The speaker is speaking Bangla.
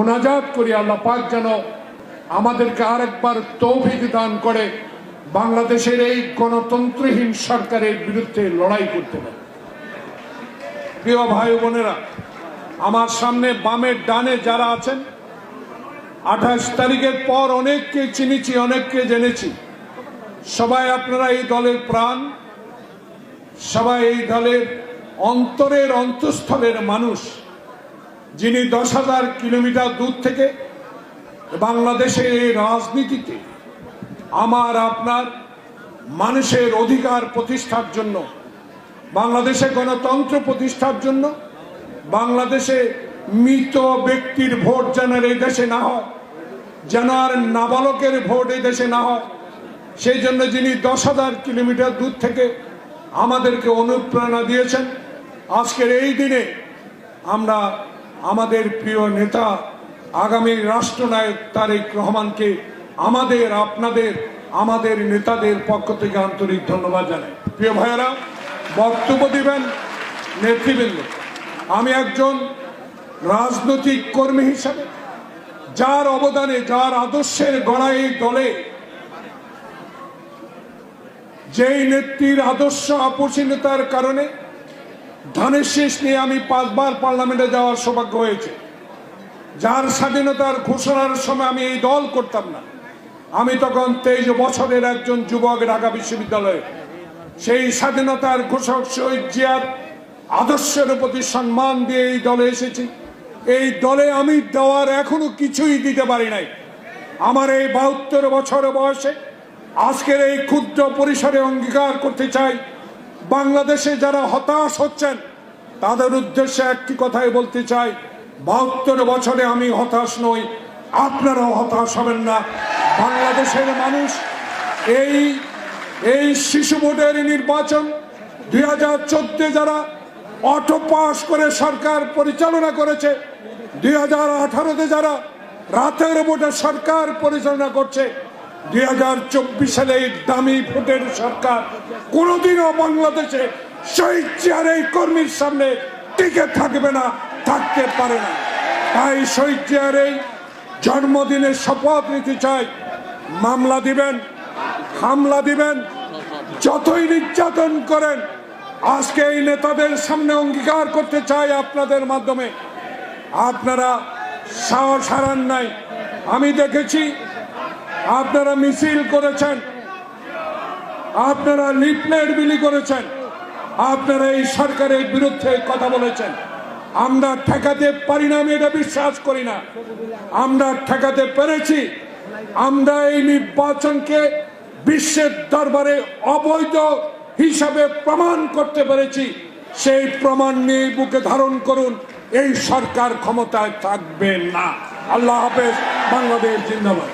মুনাজাত করি আল্লাহ পাক যেন আমাদেরকে আরেকবার তৌফিক দান করে বাংলাদেশের এই গণতন্ত্রহীন সরকারের বিরুদ্ধে লড়াই করতে পারে। প্রিয় ভাই বোনেরা, আমার সামনে বামের ডানে যারা আছেন, 28 তারিখের পর অনেককে চিনেছি, অনেককে জেনেছি। সবাই আপনারা এই দলের প্রাণ, সবাই এই দলের অন্তরের অন্তঃস্থলের মানুষ, যিনি 10,000 কিলোমিটার দূর থেকে বাংলাদেশের এই রাজনীতিতে আমার আপনার মানুষের অধিকার প্রতিষ্ঠার জন্য, বাংলাদেশে গণতন্ত্র প্রতিষ্ঠার জন্য, বাংলাদেশে মৃত ব্যক্তির ভোট যেন এই দেশে না হয়, যেন আর নাবালকের ভোট এই দেশে না হয়, সেই জন্য যিনি 10,000 কিলোমিটার দূর থেকে আমাদেরকে অনুপ্রেরণা দিয়েছেন, আজকের এই দিনে আমরা আমাদের প্রিয় নেতা আগামী রাষ্ট্রনায়ক তারেক রহমানকে আমাদের আপনাদের আমাদের নেতাদের পক্ষ থেকে আন্তরিক ধন্যবাদ জানাই। প্রিয় ভাইয়েরা, বক্তব্য দিবেন নেতৃবৃন্দ। আমি একজন রাজনৈতিক কর্মী হিসাবে যার অবদানে, যার আদর্শের গড়া এই দলে, যেই নেত্রীর আদর্শ আপোষহীনতার কারণে ধানের শীষ নিয়ে আমি 5 বার পার্লামেন্টে যাওয়ার সৌভাগ্য হয়েছে, যার স্বাধীনতার ঘোষণার সময় আমি এই দল করতাম না, আমি তখন 23 বছরের একজন যুবক ঢাকা বিশ্ববিদ্যালয়ে, সেই স্বাধীনতার ঘোষক শহীদ জিয়ার আদর্শের প্রতি সম্মান দিয়ে এই দলে এসেছি। এই দলে আমি দেওয়ার এখনো কিছুই দিতে পারি নাই। আমার এই 72 বছর বয়সে আজকের এই ক্ষুদ্র পরিসরে অঙ্গীকার করতে চাই, বাংলাদেশে যারা হতাশ হচ্ছেন তাদের উদ্দেশ্যে একটি কথাই বলতে চাই, 72 বছরে আমি হতাশ নই, আপনারাও হতাশ হবেন না। বাংলাদেশের মানুষ এই শিশু ভোটের নির্বাচন 2014 যারা অটো পাস করে সরকার পরিচালনা করেছে, 2018-তে যারা রাতের ভোটে সরকার পরিচালনা করছে, 2024 সালে এই দামি ভোটের সরকার কোনোদিনও বাংলাদেশে শহীদ জিয়ার এই কর্মীর সামনে টিকে থাকবে না, থাকতে পারে না। তাই শহীদ জিয়ার এই জন্মদিনের শপথ নিতে চাই, মামলা দিবেন, হামলা দিবেন, যতই নির্যাতন করেন, আজকে এই নেতাদের সামনে অঙ্গীকার করতে চাই আপনাদের মাধ্যমে, আপনারা সাহস হারান নাই। আমি দেখেছি আপনারা মিছিল করেছেন, আপনারা লিফলেট বিলি করেছেন, আপনারা এই সরকারের বিরুদ্ধে কথা বলেছেন। আমরা ঠেকাতে পারি না, আমি এটা বিশ্বাস করি না। আমরা ঠেকাতে পেরেছি, আমরা এই নির্বাচনকে বিশ্বের দরবারে অবৈধ হিসাবে প্রমাণ করতে পেরেছি। সেই প্রমাণ নিয়ে বুকে ধারণ করুন, এই সরকার ক্ষমতায় থাকবে না। আল্লাহ হাফেজ, বাংলাদেশ জিন্দাবাদ।